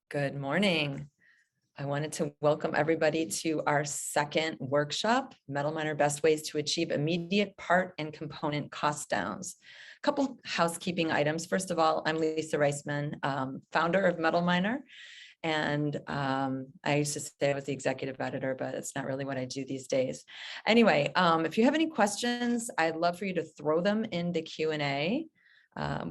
Good morning. I wanted to welcome everybody to our second workshop, MetalMiner Best Ways to Achieve Immediate Part and Component Cost Downs. A couple housekeeping items. First of all, I'm Lisa Reisman, founder of MetalMiner. And I used to say I was the executive editor, but it's not really what I do these days. Anyway, if you have any questions, I'd love for you to throw them in the Q&A.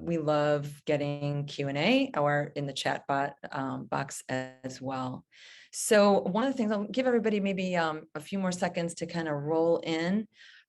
We love getting Q&A or in the chat box as well. So one of the things, I'll give everybody maybe a few more seconds to kind of roll in.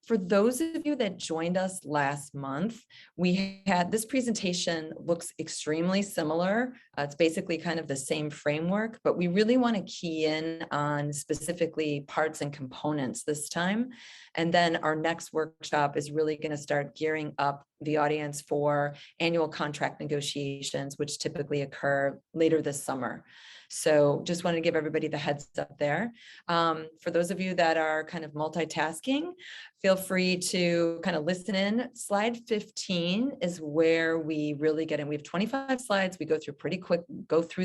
For those of you that joined us last month, we had this presentation looks extremely similar. It's basically kind of the same framework, but we really want to key in on specifically parts and components this time. And then our next workshop is really going to start gearing up the audience for annual contract negotiations, which typically occur later this summer. So just wanted to give everybody the heads up there. For those of you that are kind of multitasking, feel free to kind of listen in. Slide 15 is where we really get in. We have 25 slides. We go through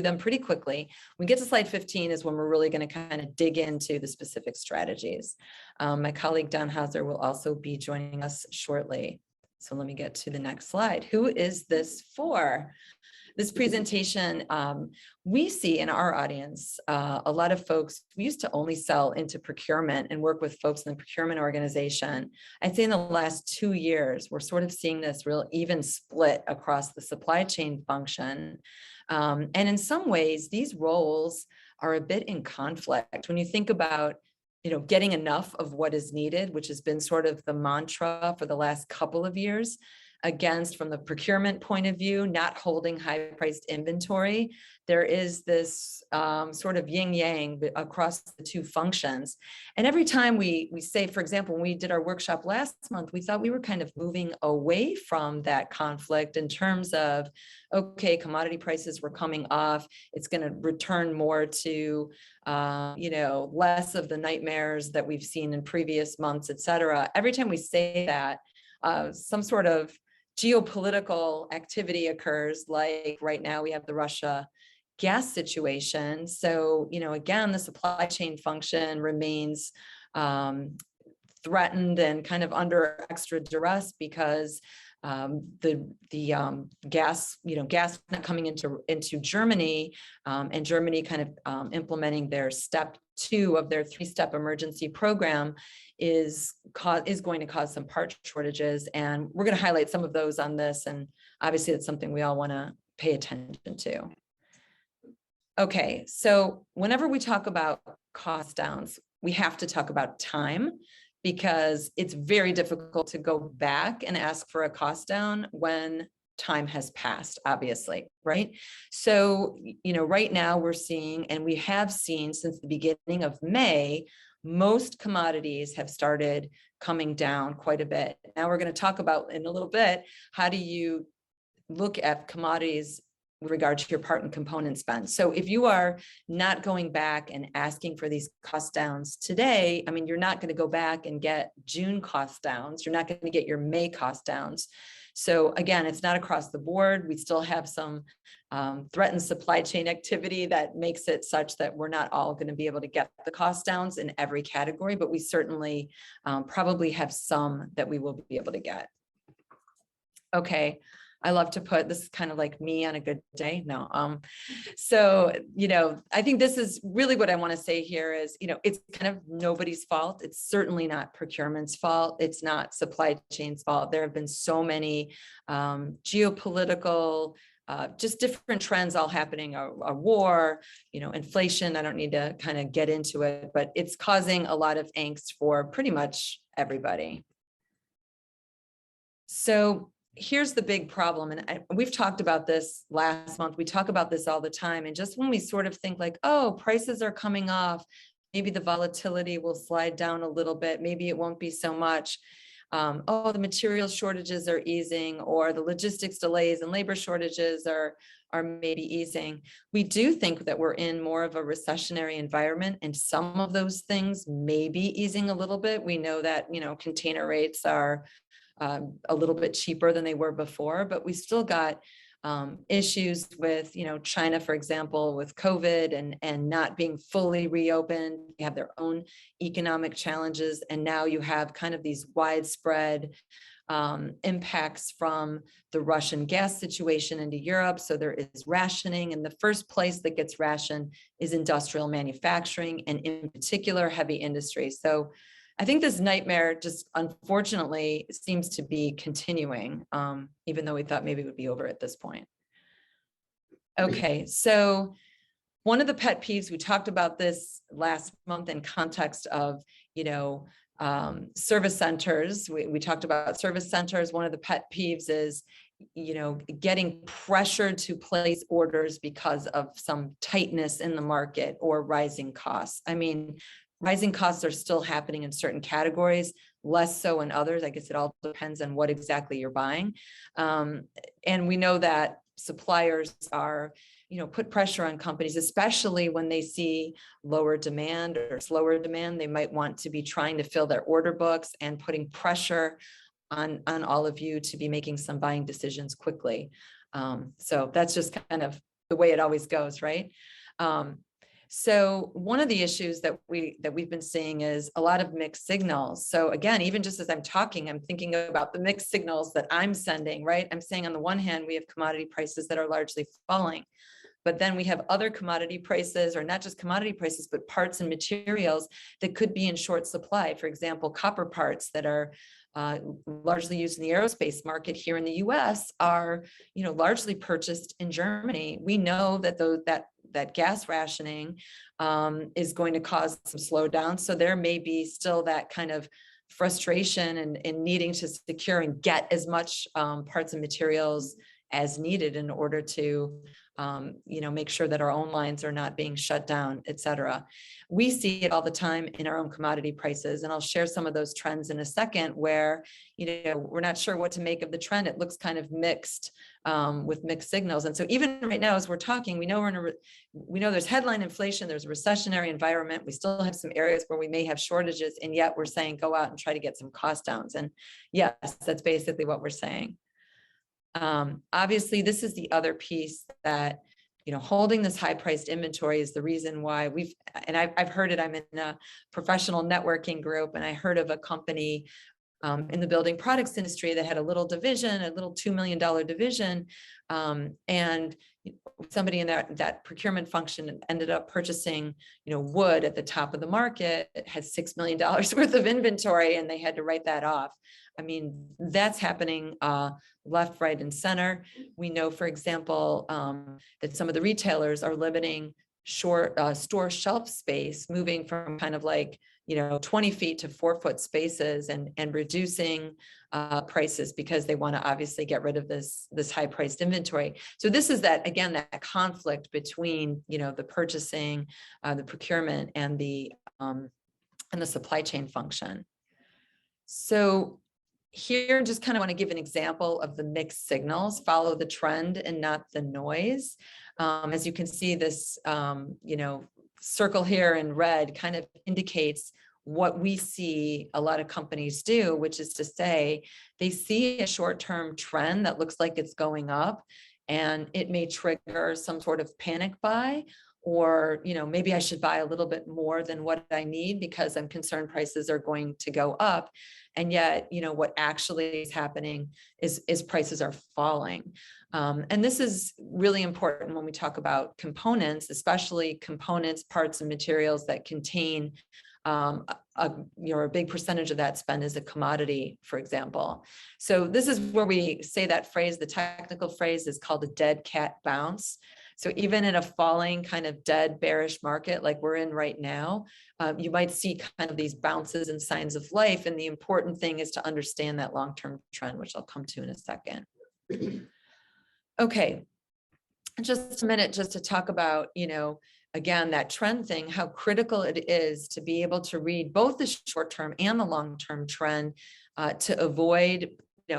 them pretty quickly. When we get to slide 15 is when we're really going to kind of dig into the specific strategies. My colleague Don Hauser will also be joining us shortly. So let me get to the next slide. Who is this for? This presentation, we see in our audience, a lot of folks, we used to only sell into procurement and work with folks in the procurement organization. I'd say in the last 2 years, we're sort of seeing this real even split across the supply chain function. And in some ways, these roles are a bit in conflict. When you think about getting enough of what is needed, which has been sort of the mantra for the last couple of years, against from the procurement point of view, not holding high-priced inventory. There is this sort of yin-yang across the two functions. And every time we say, for example, when we did our workshop last month, we thought we were kind of moving away from that conflict in terms of, okay, commodity prices were coming off. It's going to return more to, less of the nightmares that we've seen in previous months, et cetera. Every time we say that, some sort of geopolitical activity occurs, like right now we have the Russia gas situation. So, again, the supply chain function remains threatened and kind of under extra duress because the gas not coming into Germany, and Germany kind of implementing their step 2 of their 3-step emergency program is going to cause some part shortages. And we're going to highlight some of those on this. And obviously it's something we all want to pay attention to. Okay, so whenever we talk about cost downs, we have to talk about time, because it's very difficult to go back and ask for a cost down when time has passed, obviously, right? So, right now we're seeing, and we have seen since the beginning of May, most commodities have started coming down quite a bit. Now we're going to talk about in a little bit, how do you look at commodities with regard to your part and component spend. So if you are not going back and asking for these cost downs today, I mean, you're not going to go back and get June cost downs. You're not going to get your May cost downs. So again, it's not across the board. We still have some threatened supply chain activity that makes it such that we're not all going to be able to get the cost downs in every category, but we certainly probably have some that we will be able to get. Okay. I love to put, this is kind of like me on a good day. No. So, I think this is really what I want to say here is, it's kind of nobody's fault. It's certainly not procurement's fault. It's not supply chain's fault. There have been so many geopolitical, just different trends all happening, a war, inflation. I don't need to kind of get into it, but it's causing a lot of angst for pretty much everybody. So here's the big problem. And we've talked about this last month. We talk about this all the time. And just when we sort of think like, oh, prices are coming off, maybe the volatility will slide down a little bit. Maybe it won't be so much. Oh, the material shortages are easing, or the logistics delays and labor shortages are maybe easing. We do think that we're in more of a recessionary environment, and some of those things may be easing a little bit. We know that, container rates are a little bit cheaper than they were before, but we still got issues with, China, for example, with COVID and not being fully reopened. They have their own economic challenges. And now you have kind of these widespread impacts from the Russian gas situation into Europe. So there is rationing, and the first place that gets rationed is industrial manufacturing, and in particular, heavy industry. So I think this nightmare just unfortunately seems to be continuing, even though we thought maybe it would be over at this point. Okay, so one of the pet peeves, we talked about this last month in context of, service centers. We talked about service centers. One of the pet peeves is, getting pressured to place orders because of some tightness in the market or rising costs. I mean, rising costs are still happening in certain categories, less so in others. I guess it all depends on what exactly you're buying. And we know that suppliers are, put pressure on companies, especially when they see lower demand or slower demand. They might want to be trying to fill their order books and putting pressure on all of you to be making some buying decisions quickly. So that's just kind of the way it always goes, right? So one of the issues that we've been seeing is a lot of mixed signals. So again, even just as I'm talking, I'm thinking about the mixed signals that I'm sending, right? I'm saying on the one hand, we have commodity prices that are largely falling, but then we have other commodity prices, or not just commodity prices, but parts and materials that could be in short supply. For example, copper parts that are largely used in the aerospace market here in the US are, largely purchased in Germany. We know that that gas rationing is going to cause some slowdown. So there may be still that kind of frustration and needing to secure and get as much parts and materials as needed in order to make sure that our own lines are not being shut down, et cetera. We see it all the time in our own commodity prices. And I'll share some of those trends in a second where, we're not sure what to make of the trend. It looks kind of mixed with mixed signals. And so even right now, as we're talking, we know we know there's headline inflation, there's a recessionary environment. We still have some areas where we may have shortages, and yet we're saying, go out and try to get some cost downs. And yes, that's basically what we're saying. Obviously, this is the other piece that, holding this high priced inventory is the reason why I've heard it. I'm in a professional networking group, and I heard of a company in the building products industry that had a little division, a little $2 million division. And somebody in that procurement function ended up purchasing, wood at the top of the market. It had $6 million worth of inventory, and they had to write that off. I mean, that's happening left, right, and center. We know, for example, that some of the retailers are limiting store shelf space, moving from kind of like, 20 feet to 4-foot spaces, and reducing prices because they want to obviously get rid of this high priced inventory. So this is that conflict between, the purchasing, the procurement, and the supply chain function. So here, just kind of want to give an example of the mixed signals. Follow the trend and not the noise. As you can see, this circle here in red kind of indicates what we see a lot of companies do, which is to say they see a short-term trend that looks like it's going up, and it may trigger some sort of panic buy, or maybe I should buy a little bit more than what I need because I'm concerned prices are going to go up. And yet, what actually is happening is prices are falling. And this is really important when we talk about components, especially components, parts, and materials that contain a big percentage of that spend is a commodity, for example. So this is where we say that phrase, the technical phrase is called a dead cat bounce. So even in a falling kind of dead bearish market like we're in right now, you might see kind of these bounces and signs of life. And the important thing is to understand that long-term trend, which I'll come to in a second. Okay, just a minute just to talk about, again, that trend thing, how critical it is to be able to read both the short-term and the long-term trend to avoid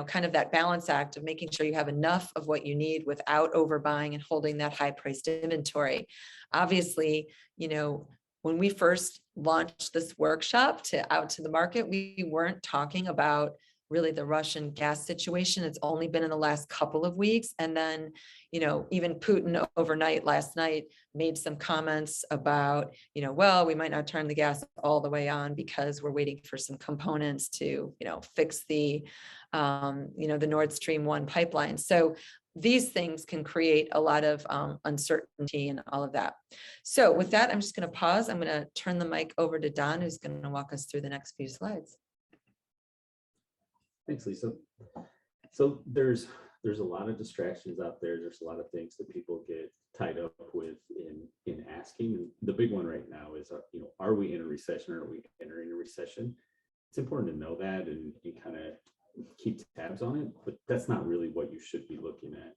kind of that balance act of making sure you have enough of what you need without overbuying and holding that high priced inventory. Obviously, when we first launched this workshop out to the market, we weren't talking about really the Russian gas situation. It's only been in the last couple of weeks. And then, even Putin overnight last night made some comments about, well, we might not turn the gas all the way on because we're waiting for some components to, fix the Nord Stream 1 pipeline. So these things can create a lot of uncertainty and all of that. So with that, I'm just going to pause. I'm going to turn the mic over to Don, who's going to walk us through the next few slides. Thanks, Lisa. So there's a lot of distractions out there. There's a lot of things that people get tied up with in asking. And the big one right now is, are we in a recession or are we entering a recession? It's important to know that and kind of keep tabs on it, but that's not really what you should be looking at.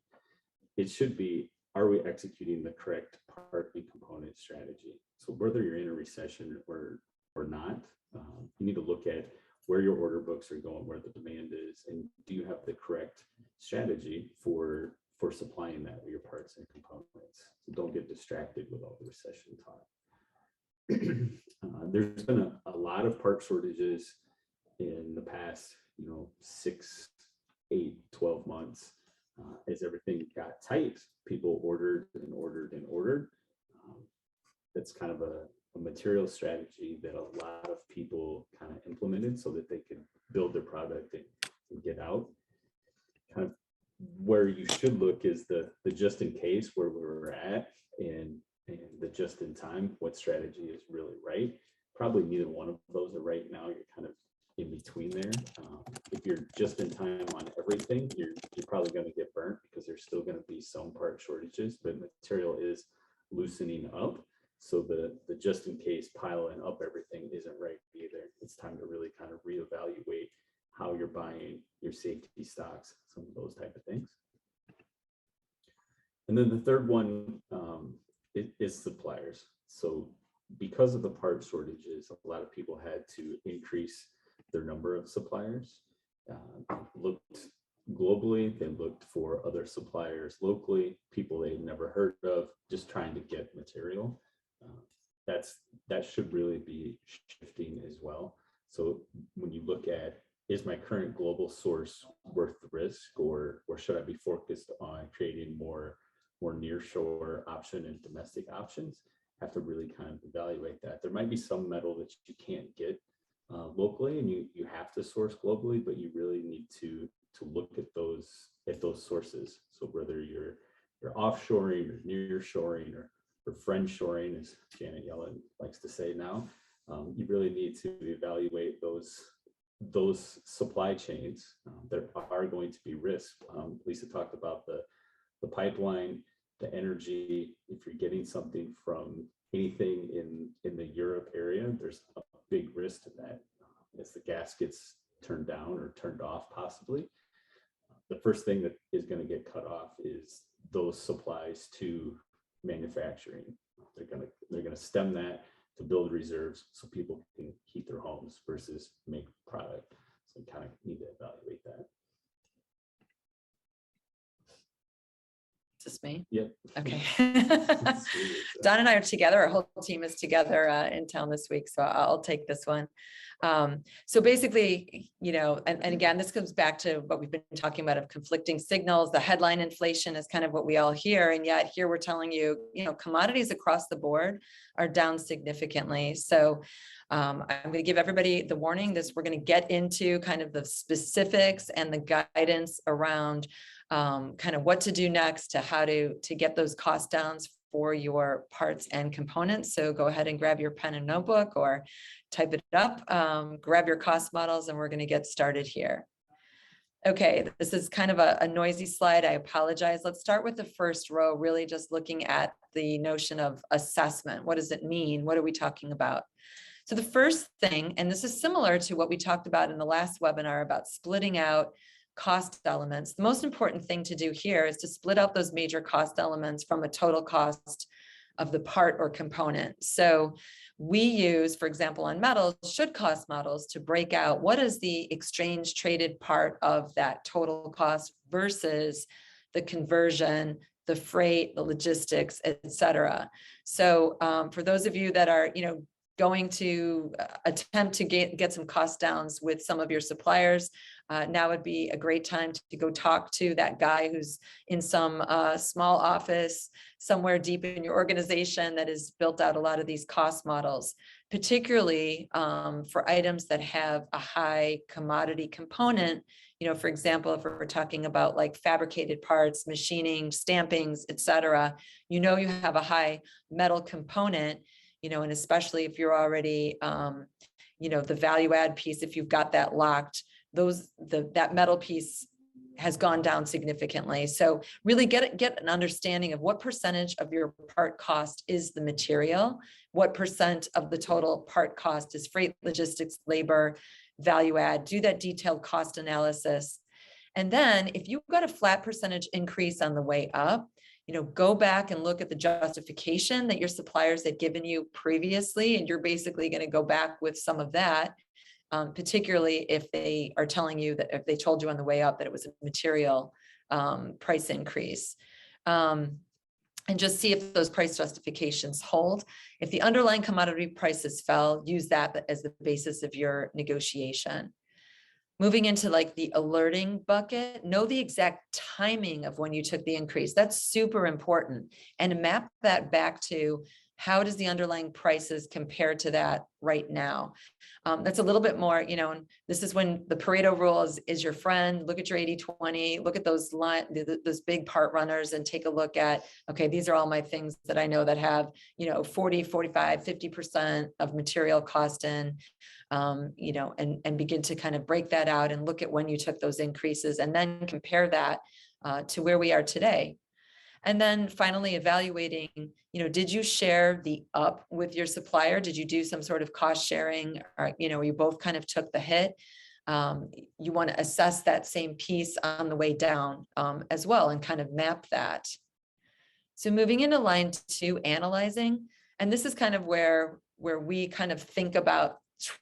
It should be, are we executing the correct part and component strategy? So whether you're in a recession or not, you need to look at where your order books are going, where the demand is, and do you have the correct strategy for supplying that with your parts and components? So don't get distracted with all the recession talk. There's been a lot of part shortages in the past, 6, 8, 12 months. As everything got tight, people ordered and ordered and ordered. That's kind of a material strategy that a lot of people kind of implemented so that they could build their product and get out. Kind of where you should look is the just in case, where we're at, and the just in time, what strategy is really right. Probably neither one of those are right now. You're kind of in between there. If you're just in time on everything, you're probably going to get burnt because there's still going to be some part shortages, but material is loosening up. So the just in case piling up everything isn't right either. It's time to really kind of reevaluate how you're buying your safety stocks, some of those type of things. And then the third one is suppliers. So because of the part shortages, a lot of people had to increase their number of suppliers. Looked globally, they looked for other suppliers locally, people they'd never heard of, just trying to get material. That should really be shifting as well. So when you look at, is my current global source worth the risk, or should I be focused on creating more nearshore option and domestic options? Have to really kind of evaluate that. There might be some metal that you can't get locally, and you have to source globally, but you really need to look at those sources. So whether you're offshoring or nearshoring or friendshoring, as Janet Yellen likes to say now, you really need to evaluate those supply chains. There are going to be risks. Lisa talked about the pipeline, the energy. If you're getting something from anything in the Europe area, there's a big risk to that. As the gas gets turned down or turned off, possibly, the first thing that is going to get cut off is those supplies to manufacturing. They're going to stem that to build reserves so people can heat their homes versus make product. So we kind of need to evaluate that. Is this me? Yep. Okay. Don and I are together. Our whole team is together in town this week, so I'll take this one. So basically, and again, this comes back to what we've been talking about of conflicting signals. The headline inflation is kind of what we all hear, and yet here we're telling you, commodities across the board are down significantly. So I'm going to give everybody the warning. We're going to get into kind of the specifics and the guidance around kind of what to do next, to how to get those cost downs for your parts and components. So go ahead and grab your pen and notebook or type it up, grab your cost models, and we're going to get started here. Okay, this is kind of a noisy slide. I apologize. Let's start with the first row, really just looking at the notion of assessment. What does it mean? What are we talking about? So the first thing, and this is similar to what we talked about in the last webinar about splitting out cost elements. The most important thing to do here is to split out those major cost elements from a total cost of the part or component. So we use, for example, on metals, should cost models to break out what is the exchange traded part of that total cost versus the conversion, the freight, the logistics, et cetera. So for those of you that are, going to attempt to get some cost downs with some of your suppliers, now would be a great time to go talk to that guy who's in some small office somewhere deep in your organization that has built out a lot of these cost models, particularly for items that have a high commodity component. For example, if we're talking about like fabricated parts, machining, stampings, et cetera, you have a high metal component, and especially if you're already, the value add piece, if you've got that locked, that metal piece has gone down significantly. So really get an understanding of what percentage of your part cost is the material, what percent of the total part cost is freight, logistics, labor, value add. Do that detailed cost analysis. And then if you've got a flat percentage increase on the way up, go back and look at the justification that your suppliers had given you previously, and you're basically going to go back with some of that. Particularly if they are telling you that, if they told you on the way up that it was a material price increase. And just see if those price justifications hold. If the underlying commodity prices fell, use that as the basis of your negotiation. Moving into like the alerting bucket, know the exact timing of when you took the increase. That's super important. And map that back to how does the underlying prices compare to that right now? That's a little bit more, and this is when the Pareto rule is your friend. Look at your 80-20, look at those big part runners and take a look at, okay, these are all my things that I know that have, 40, 45, 50% of material cost in, and begin to kind of break that out and look at when you took those increases and then compare that to where we are today. And then finally evaluating, did you share the up with your supplier? Did you do some sort of cost sharing, or, you both kind of took the hit? You want to assess that same piece on the way down as well and kind of map that. So moving into line 2, analyzing, and this is kind of where we kind of think about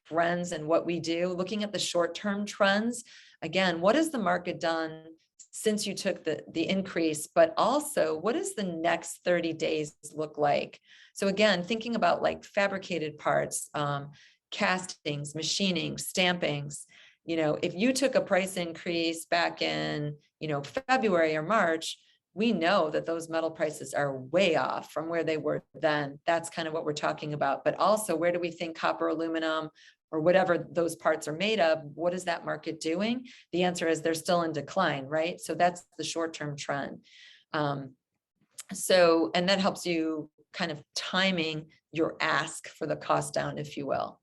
trends and what we do, looking at the short-term trends. Again, what has the market done since you took the increase, but also what does the next 30 days look like? So again, thinking about like fabricated parts, castings, machining, stampings, if you took a price increase back in, February or March, we know that those metal prices are way off from where they were then. That's kind of what we're talking about. But also, where do we think copper, aluminum, or whatever those parts are made of, what is that market doing? The answer is they're still in decline, right? So that's the short-term trend. And that helps you kind of timing your ask for the cost down, if you will.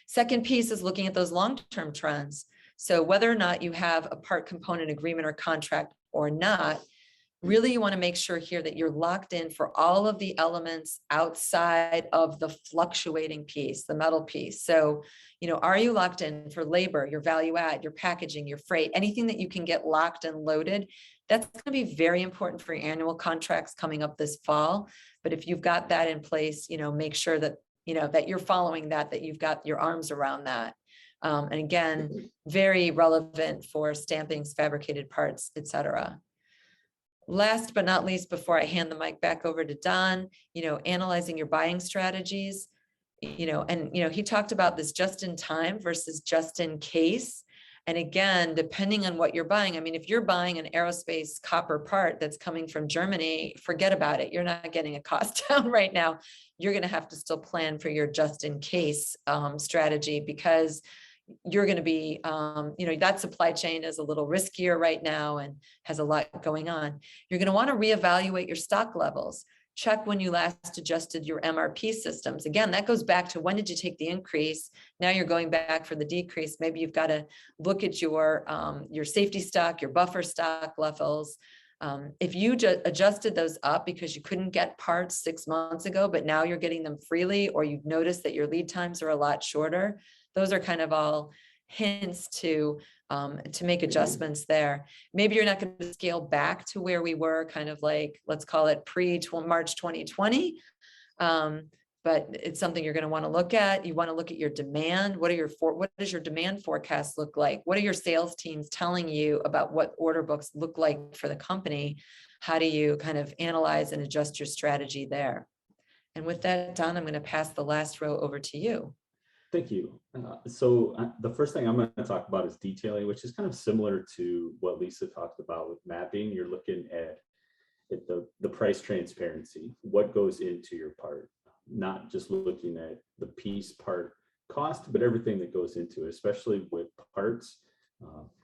Second piece is looking at those long-term trends. So whether or not you have a part component agreement or contract or not, really you want to make sure here that you're locked in for all of the elements outside of the fluctuating piece, the metal piece. So, are you locked in for labor, your value add, your packaging, your freight, anything that you can get locked and loaded? That's going to be very important for your annual contracts coming up this fall. But if you've got that in place, make sure that, that you're following that you've got your arms around that. And again, very relevant for stampings, fabricated parts, et cetera. Last but not least, before I hand the mic back over to Don, analyzing your buying strategies, he talked about this just in time versus just in case. And again, depending on what you're buying, I mean, if you're buying an aerospace copper part that's coming from Germany, forget about it. You're not getting a cost down right now. You're going to have to still plan for your just in case strategy, because you're going to be, that supply chain is a little riskier right now and has a lot going on. You're going to want to reevaluate your stock levels. Check when you last adjusted your MRP systems. Again, that goes back to when did you take the increase? Now you're going back for the decrease. Maybe you've got to look at your safety stock, your buffer stock levels. If you adjusted those up because you couldn't get parts 6 months ago, but now you're getting them freely, or you've noticed that your lead times are a lot shorter, those are kind of all hints to make adjustments there. Maybe you're not going to scale back to where we were, kind of like, let's call it pre-March 2020. But it's something you're going to want to look at. You want to look at your demand. What does your demand forecast look like? What are your sales teams telling you about what order books look like for the company? How do you kind of analyze and adjust your strategy there? And with that, Don, I'm going to pass the last row over to you. Thank you. So the first thing I'm going to talk about is detailing, which is kind of similar to what Lisa talked about with mapping. You're looking at the price transparency, what goes into your part, not just looking at the piece part cost, but everything that goes into it, especially with parts.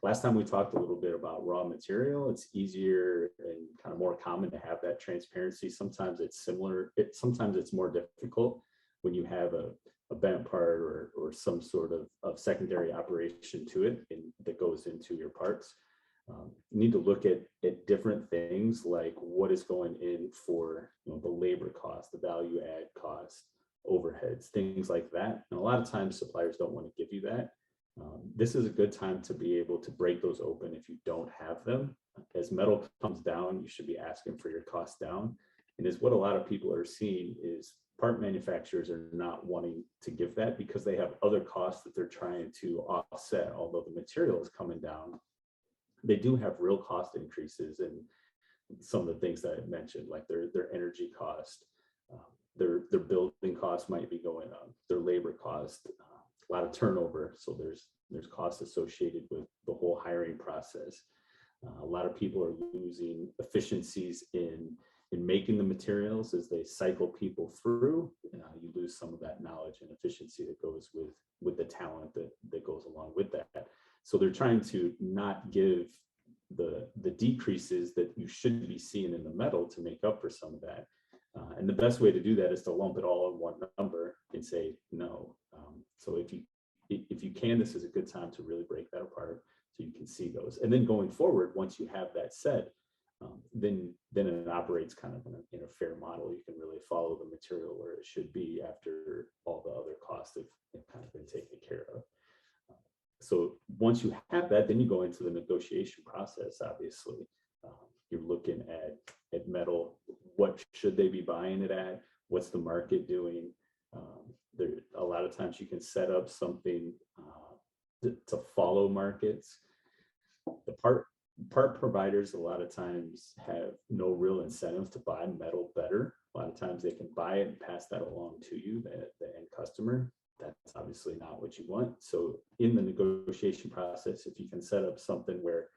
Last time we talked a little bit about raw material. It's easier and kind of more common to have that transparency. Sometimes it's similar. Sometimes it's more difficult when you have a bent part or some sort of secondary operation to it that goes into your parts. You need to look at different things like what is going in for the labor cost, the value add cost, overheads, things like that. And a lot of times suppliers don't want to give you that. This is a good time to be able to break those open if you don't have them. As metal comes down, you should be asking for your costs down. And is what a lot of people are seeing is part manufacturers are not wanting to give that because they have other costs that they're trying to offset. Although the material is coming down, they do have real cost increases in some of the things that I mentioned, like their energy cost, their building costs might be going up, their labor cost, a lot of turnover. So there's costs associated with the whole hiring process. A lot of people are losing efficiencies in making the materials as they cycle people through. You lose some of that knowledge and efficiency that goes with the talent that goes along with that. So they're trying to not give the decreases that you should be seeing in the metal to make up for some of that. And the best way to do that is to lump it all in one number and say no. So if you can, this is a good time to really break that apart so you can see those. And then going forward, once you have that set, then it operates kind of in a fair model. You can really follow the material where it should be after all the other costs have kind of been taken care of. So once you have that, then you go into the negotiation process. Obviously, you're looking at metal. What should they be buying it at? What's the market doing? There, a lot of times you can set up something to follow markets. The part providers a lot of times have no real incentive to buy metal better. A lot of times they can buy it and pass that along to you, the end customer. That's obviously not what you want. So in the negotiation process, if you can set up something where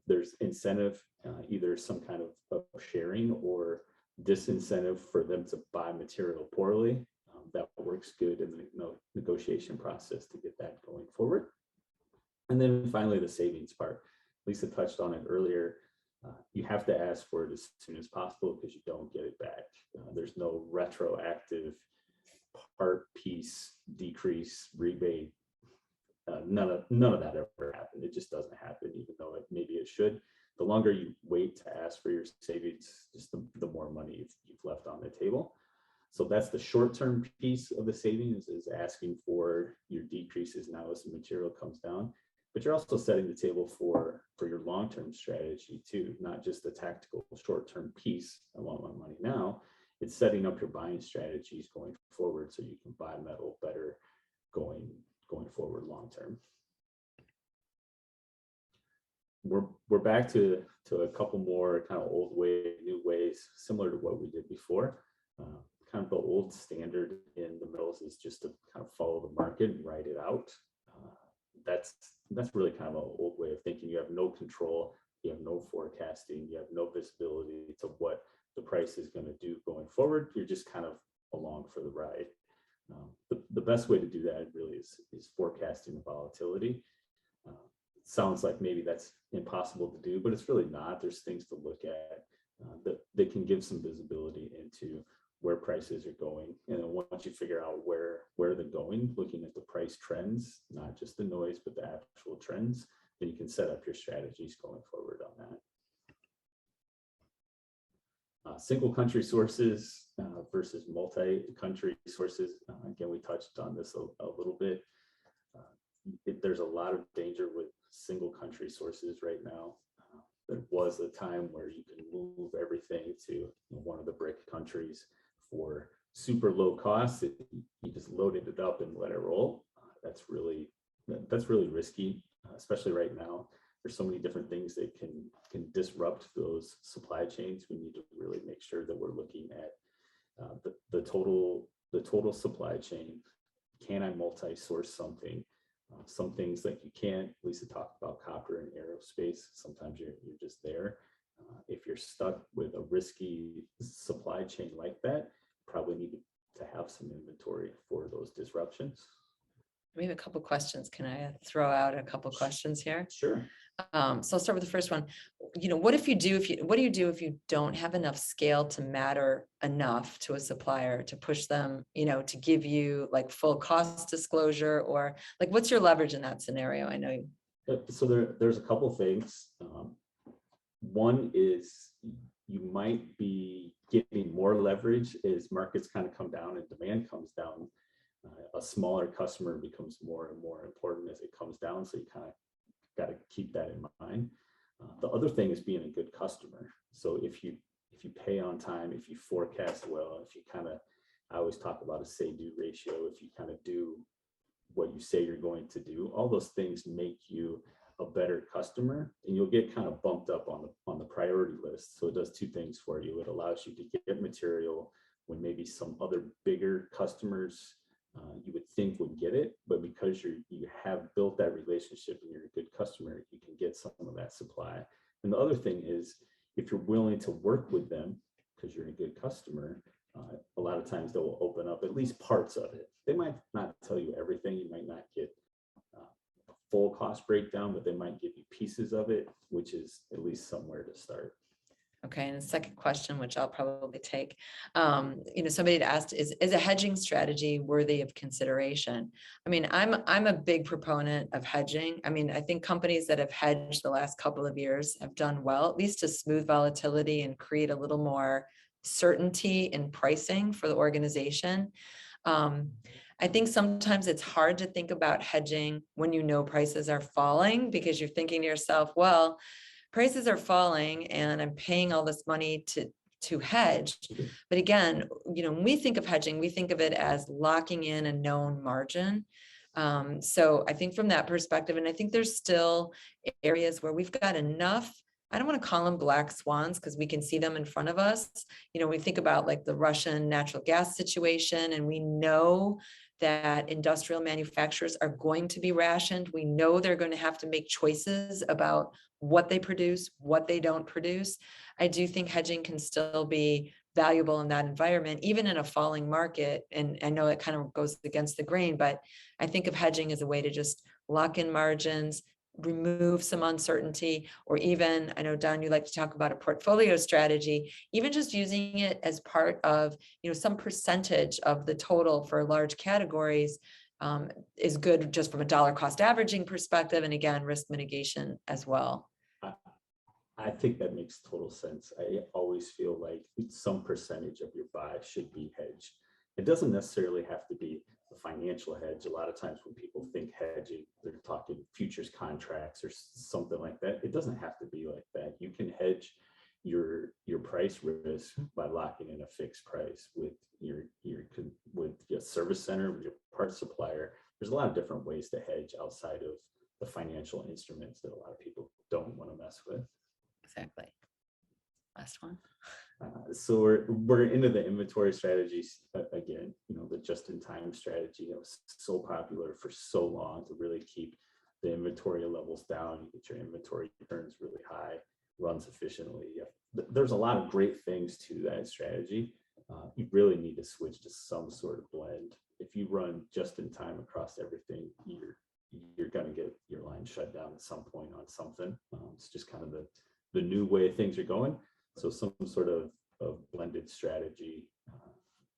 there's incentive, either some kind of sharing or disincentive for them to buy material poorly, that works good in the negotiation process to get that going forward. And then finally, the savings part. Lisa touched on it earlier. You have to ask for it as soon as possible because you don't get it back. There's no retroactive part piece decrease rebate. None of that ever happened. It just doesn't happen, even though maybe it should. The longer you wait to ask for your savings, just the more money you've left on the table. So that's the short-term piece of the savings, is asking for your decreases now as the material comes down. But you're also setting the table for your long-term strategy too, not just the tactical short-term piece. I want my money now. It's setting up your buying strategies going forward so you can buy metal better going forward long-term. We're back to a couple more kind of old way, new ways, similar to what we did before. Kind of the old standard in the metals is just to kind of follow the market and ride it out. That's really kind of an old way of thinking. You have no control, you have no forecasting, you have no visibility to what the price is going to do going forward. You're just kind of along for the ride. The best way to do that really is forecasting the volatility. Sounds like maybe that's impossible to do, but it's really not. There's things to look at that can give some visibility into where prices are going. And then once you figure out where they're going, looking at the price trends, not just the noise, but the actual trends, then you can set up your strategies going forward on that. Single country sources versus multi-country sources. Again, we touched on this a little bit. There's a lot of danger with single country sources right now. There was a time where you can move everything to one of the BRIC countries for super low costs. You just loaded it up and let it roll. That's really risky, especially right now. There's so many different things that can disrupt those supply chains. We need to really make sure that we're looking at the total supply chain. Can I multi-source something? Some things that you can't. Lisa talked about copper and aerospace. Sometimes you're just there. If you're stuck with a risky supply chain like that, probably need to have some inventory for those disruptions. We have a couple questions. Can I throw out a couple questions here? Sure. So I'll start with the first one. What do you do if you don't have enough scale to matter enough to a supplier to push them, to give you like full cost disclosure, or like, what's your leverage in that scenario? I know you. So there's a couple things. One is you might be getting more leverage as markets kind of come down and demand comes down. A smaller customer becomes more and more important as it comes down. So you kind of got to keep that in mind. The other thing is being a good customer. So if you pay on time, if you forecast well, if you I always talk about a say-do ratio. If you kind of do what you say you're going to do, all those things make you a better customer, and you'll get kind of bumped up on the priority list. So it does two things for you. It allows you to get material when maybe some other bigger customers you would think would get it, but because you have built that relationship and you're a good customer, you can get some of that supply. And the other thing is, if you're willing to work with them because you're a good customer, a lot of times they will open up at least parts of it. They might not tell you everything. You might not get a full cost breakdown, but they might give you pieces of it, which is at least somewhere to start. Okay, and the second question, which I'll probably take, somebody had asked, is a hedging strategy worthy of consideration? I mean, I'm a big proponent of hedging. I mean, I think companies that have hedged the last couple of years have done well, at least to smooth volatility and create a little more certainty in pricing for the organization. I think sometimes it's hard to think about hedging when prices are falling, because you're thinking to yourself, well, prices are falling and I'm paying all this money to hedge. But again, when we think of hedging, we think of it as locking in a known margin. So I think from that perspective, and I think there's still areas where we've got enough, I don't want to call them black swans because we can see them in front of us. We think about like the Russian natural gas situation, and we know that industrial manufacturers are going to be rationed. We know they're going to have to make choices about what they produce, what they don't produce. I do think hedging can still be valuable in that environment, even in a falling market. And I know it kind of goes against the grain, but I think of hedging as a way to just lock in margins, remove some uncertainty, or even, I know, Don, you like to talk about a portfolio strategy, even just using it as part of, some percentage of the total for large categories is good just from a dollar cost averaging perspective. And again, risk mitigation as well. I think that makes total sense. I always feel like some percentage of your buy should be hedged. It doesn't necessarily have to be a financial hedge. A lot of times when people think hedging, they're talking futures contracts or something like that. It doesn't have to be like that. You can hedge your price risk by locking in a fixed price with your service center, with your parts supplier. There's a lot of different ways to hedge outside of the financial instruments that a lot of people don't want to mess with. Exactly. Last one. So we're into the inventory strategies again. The just-in-time strategy that was so popular for so long to really keep the inventory levels down. You get your inventory turns really high, runs efficiently. There's a lot of great things to that strategy. You really need to switch to some sort of blend. If you run just-in-time across everything, you're going to get your line shut down at some point on something. It's just kind of the new way things are going. So some sort of blended strategy,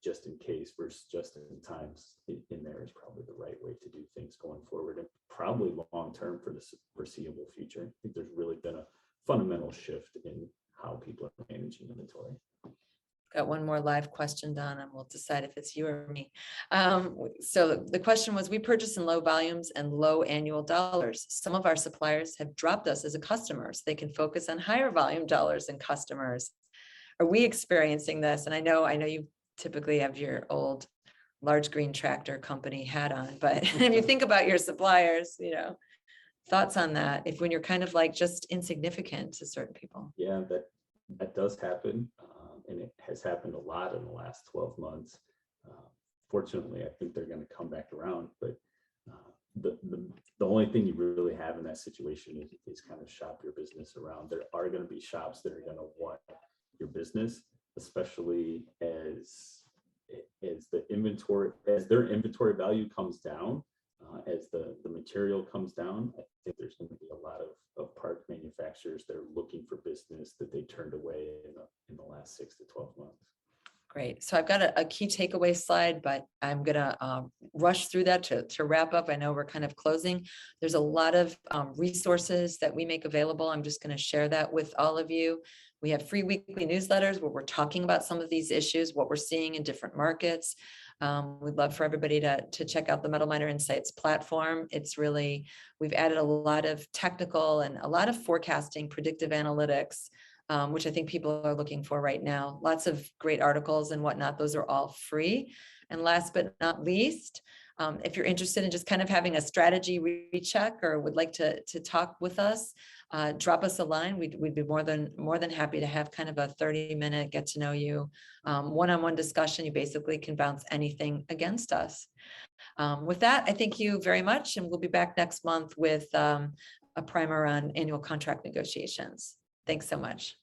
just in case versus just in times in there is probably the right way to do things going forward, and probably long term for the foreseeable future. I think there's really been a fundamental shift in how people are managing inventory. Got one more live question, Don, and we'll decide if it's you or me. So the question was, we purchase in low volumes and low annual dollars. Some of our suppliers have dropped us as a customer so they can focus on higher volume dollars and customers. Are we experiencing this? And I know you typically have your old large green tractor company hat on, but if you think about your suppliers, thoughts on that, if when you're kind of like just insignificant to certain people. Yeah, that does happen. And it has happened a lot in the last 12 months. Fortunately, I think they're going to come back around, but the only thing you really have in that situation is kind of shop your business around. There are going to be shops that are going to want your business, especially as their inventory value comes down, as the material comes down. I think there's going to be a lot of part manufacturers that are looking for business that they turned away in the last 6 to 12 months. Great. So I've got a key takeaway slide, but I'm going to rush through that to wrap up. I know we're kind of closing. There's a lot of resources that we make available. I'm just going to share that with all of you. We have free weekly newsletters where we're talking about some of these issues, what we're seeing in different markets. We'd love for everybody to check out the MetalMiner Insights platform. It's really, we've added a lot of technical and a lot of forecasting, predictive analytics, which I think people are looking for right now. Lots of great articles and whatnot. Those are all free. And last but not least, if you're interested in just kind of having a strategy recheck or would like to talk with us, drop us a line. We'd be more than happy to have kind of a 30-minute get to know you one-on-one discussion. You basically can bounce anything against us. With that, I thank you very much, and we'll be back next month with a primer on annual contract negotiations. Thanks so much.